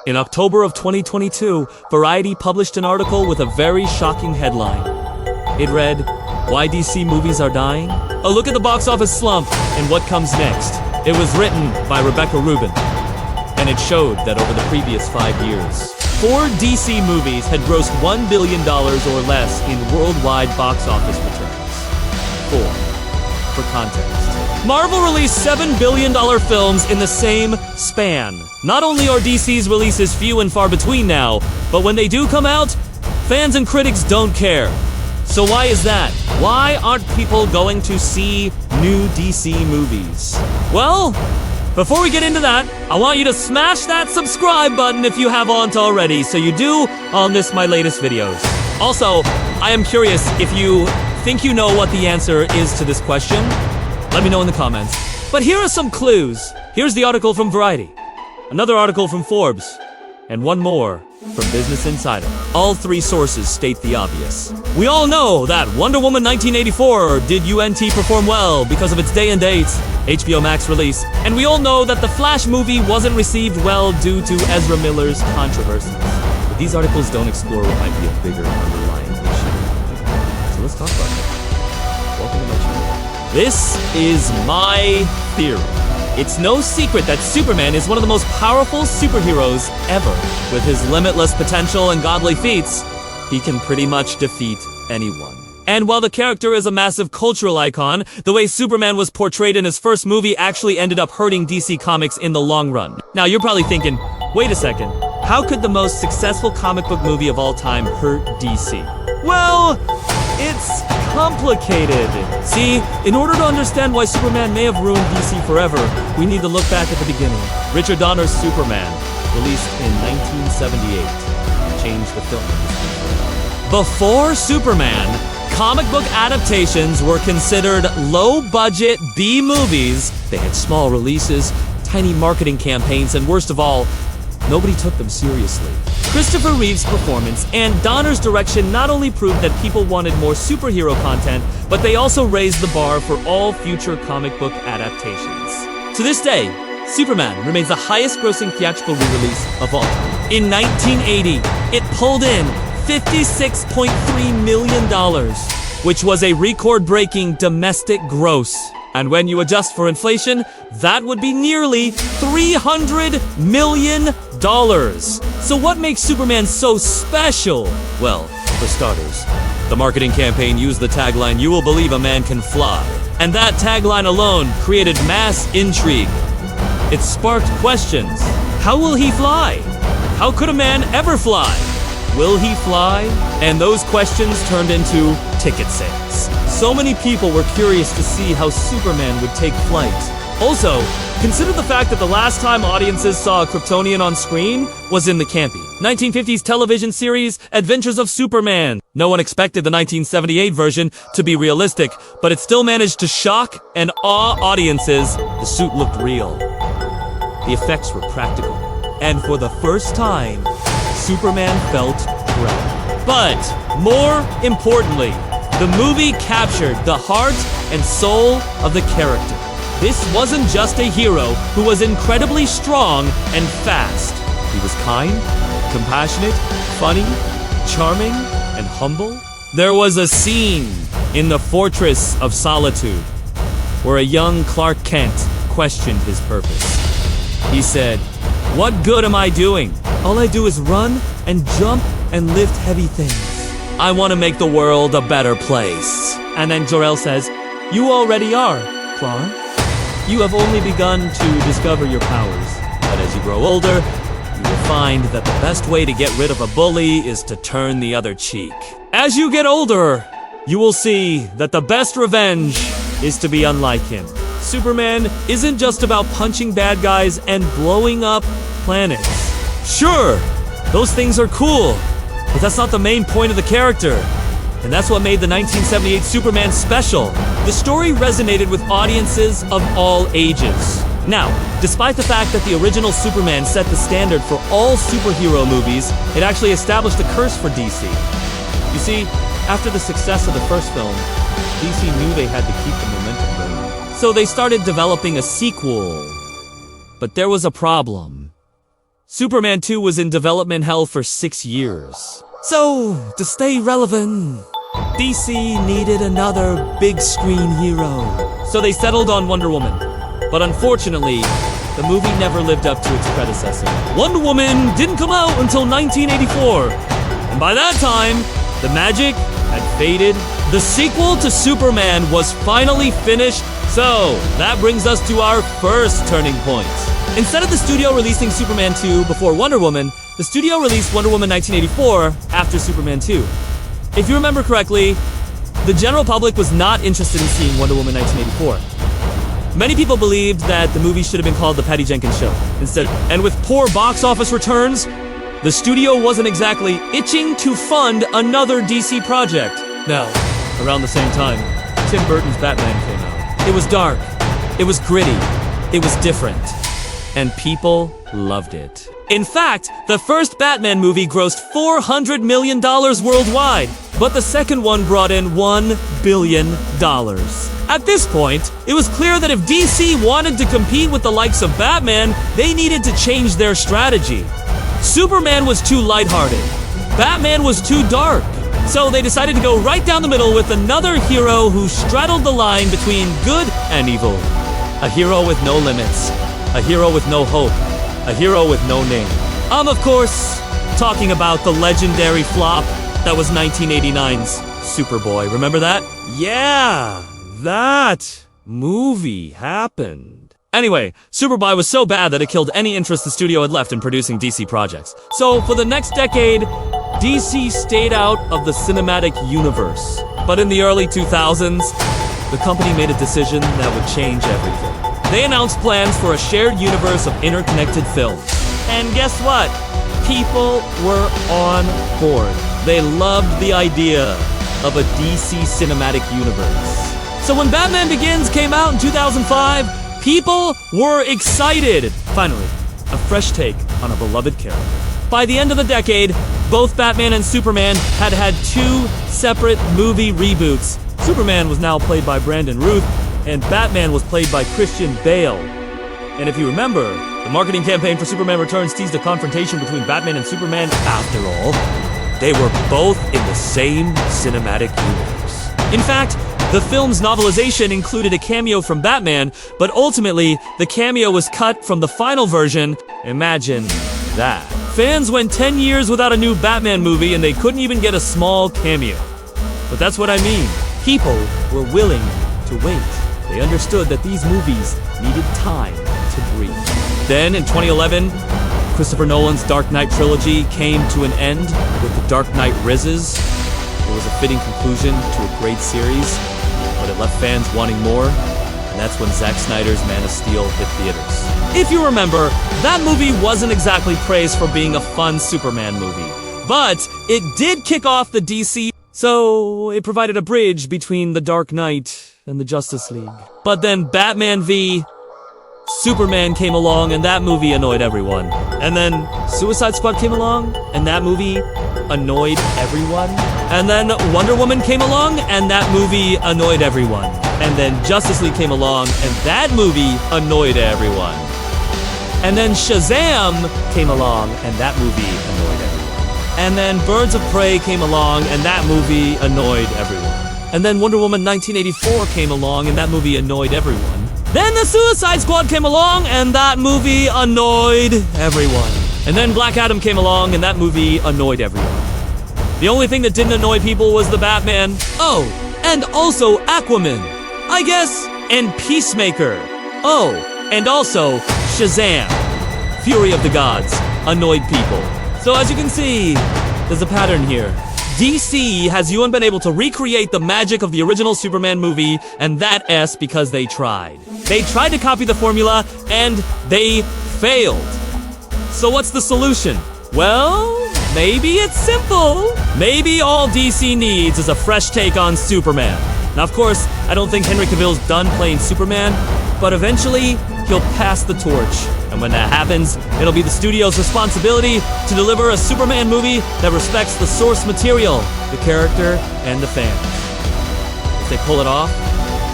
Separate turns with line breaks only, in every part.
In October of 2022, Variety published an article with a very shocking headline. It read, "Why DC movies are dying? A look at the box office slump and what comes next." It was written by Rebecca Rubin, and it showed that over the previous 5 years, 4 DC movies had grossed $1 billion or less in worldwide box office returns. 4. For context, Marvel released $7 billion films in the same span. Not only are DC's releases few and far between now, but when they do come out, fans and critics don't care. So why is that? Why aren't people going to see new DC movies? Well, before we get into that, I want you to smash that subscribe button if you haven't already, so you do on my latest videos. Also, I am curious if you think you know what the answer is to this question. Let me know in the comments. But here are some clues. Here's the article from Variety, another article from Forbes, and one more from Business Insider. All 3 sources state the obvious. We all know that Wonder Woman 1984 did UNT perform well because of its day and date HBO Max release, and we all know that the Flash movie wasn't received well due to Ezra Miller's controversies. But these articles don't explore what might be a bigger underlying issue. So let's talk about it. Welcome to my channel. This is my theory. It's no secret that Superman is one of the most powerful superheroes ever. With his limitless potential and godly feats, he can pretty much defeat anyone. And while the character is a massive cultural icon, the way Superman was portrayed in his first movie actually ended up hurting DC Comics in the long run. Now you're probably thinking, wait a second, how could the most successful comic book movie of all time hurt DC? Well, it's complicated. See, in order to understand why Superman may have ruined DC forever, we need to look back at the beginning. Richard Donner's Superman, released in 1978, changed the film industry. Before Superman, comic book adaptations were considered low-budget B-movies. They had small releases, tiny marketing campaigns, and worst of all, nobody took them seriously. Christopher Reeve's performance and Donner's direction not only proved that people wanted more superhero content, but they also raised the bar for all future comic book adaptations. To this day, Superman remains the highest-grossing theatrical re-release of all time. In 1980, it pulled in $56.3 million, which was a record-breaking domestic gross. And when you adjust for inflation, that would be nearly $300 million. So what makes Superman so special? Well, for starters, the marketing campaign used the tagline, "You will believe a man can fly." And that tagline alone created mass intrigue. It sparked questions. How will he fly? How could a man ever fly? Will he fly? And those questions turned into ticket sales. So many people were curious to see how Superman would take flight. Also, consider the fact that the last time audiences saw a Kryptonian on screen was in the campy 1950s television series Adventures of Superman. No one expected the 1978 version to be realistic, but it still managed to shock and awe audiences. The suit looked real. The effects were practical. And for the first time, Superman felt proud. But more importantly, the movie captured the heart and soul of the character. This wasn't just a hero who was incredibly strong and fast. He was kind, compassionate, funny, charming, and humble. There was a scene in the Fortress of Solitude where a young Clark Kent questioned his purpose. He said, "What good am I doing? All I do is run and jump and lift heavy things. I want to make the world a better place." And then Jor-El says, "You already are, Clark. You have only begun to discover your powers. But as you grow older, you will find that the best way to get rid of a bully is to turn the other cheek. As you get older, you will see that the best revenge is to be unlike him." Superman isn't just about punching bad guys and blowing up planets. Sure, those things are cool, but that's not the main point of the character. And that's what made the 1978 Superman special. The story resonated with audiences of all ages. Now, despite the fact that the original Superman set the standard for all superhero movies, it actually established a curse for DC. You see, after the success of the first film, DC knew they had to keep the momentum going. So they started developing a sequel. But there was a problem. Superman 2 was in development hell for 6 years. So, to stay relevant, DC needed another big screen hero. So they settled on Wonder Woman. But unfortunately, the movie never lived up to its predecessor. Wonder Woman didn't come out until 1984. And by that time, the magic had faded. The sequel to Superman was finally finished. So, that brings us to our first turning point. Instead of the studio releasing Superman 2 before Wonder Woman, the studio released Wonder Woman 1984 after Superman 2. If you remember correctly, the general public was not interested in seeing Wonder Woman 1984. Many people believed that the movie should have been called The Patty Jenkins Show instead. And with poor box office returns, the studio wasn't exactly itching to fund another DC project. Now, around the same time, Tim Burton's Batman came out. It was dark, it was gritty, it was different, and people loved it. In fact, the first Batman movie grossed $400 million worldwide, but the second one brought in $1 billion. At this point, it was clear that if DC wanted to compete with the likes of Batman, they needed to change their strategy. Superman was too lighthearted. Batman was too dark. So they decided to go right down the middle with another hero who straddled the line between good and evil. A hero with no limits. A hero with no hope. A hero with no name. I'm, of course, talking about the legendary flop that was 1989's Superboy. Remember that? Yeah, that movie happened. Anyway, Superboy was so bad that it killed any interest the studio had left in producing DC projects. So, for the next decade, DC stayed out of the cinematic universe. But in the early 2000s, the company made a decision that would change everything. They announced plans for a shared universe of interconnected films. And guess what? People were on board. They loved the idea of a DC cinematic universe. So when Batman Begins came out in 2005, people were excited. Finally, a fresh take on a beloved character. By the end of the decade, both Batman and Superman had had 2 separate movie reboots. Superman was now played by Brandon Routh, and Batman was played by Christian Bale. And if you remember, the marketing campaign for Superman Returns teased a confrontation between Batman and Superman. After all, they were both in the same cinematic universe. In fact, the film's novelization included a cameo from Batman, but ultimately, the cameo was cut from the final version. Imagine that. Fans went 10 years without a new Batman movie and they couldn't even get a small cameo. But that's what I mean. People were willing to wait. They understood that these movies needed time to breathe. Then, in 2011, Christopher Nolan's Dark Knight trilogy came to an end with The Dark Knight Rises. It was a fitting conclusion to a great series, but it left fans wanting more, and that's when Zack Snyder's Man of Steel hit theaters. If you remember, that movie wasn't exactly praised for being a fun Superman movie, but it did kick off the DC, so it provided a bridge between The Dark Knight and the Justice League. But then Batman v Superman came along, and that movie annoyed everyone. And then Suicide Squad came along, and that movie annoyed everyone. And then Wonder Woman came along, and that movie annoyed everyone. And then Justice League came along, and that movie annoyed everyone. And then Shazam came along, and that movie annoyed everyone. And then Birds of Prey came along, and that movie annoyed everyone. And then Wonder Woman 1984 came along, and that movie annoyed everyone. Then the Suicide Squad came along, and that movie annoyed everyone. And then Black Adam came along, and that movie annoyed everyone. The only thing that didn't annoy people was the Batman. Oh, and also Aquaman, I guess, and Peacemaker. Oh, and also Shazam, Fury of the Gods, annoyed people. So as you can see, there's a pattern here. DC has you been able to recreate the magic of the original Superman movie, and that S because they tried. They tried to copy the formula, and they failed. So what's the solution? Well, maybe it's simple. Maybe all DC needs is a fresh take on Superman. Now, of course, I don't think Henry Cavill's done playing Superman, but eventually, he'll pass the torch. And when that happens, it'll be the studio's responsibility to deliver a Superman movie that respects the source material, the character, and the fans. If they pull it off,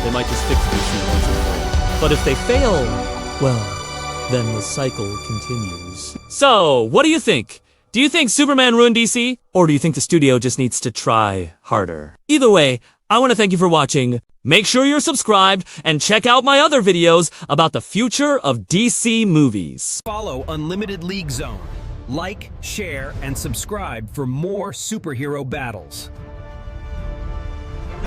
they might just fix DC once and for all. But if they fail, well, then the cycle continues. So, what do you think? Do you think Superman ruined DC? Or do you think the studio just needs to try harder? Either way, I want to thank you for watching. Make sure you're subscribed and check out my other videos about the future of DC movies.
Follow Unlimited League Zone. Like, share, and subscribe for more superhero battles.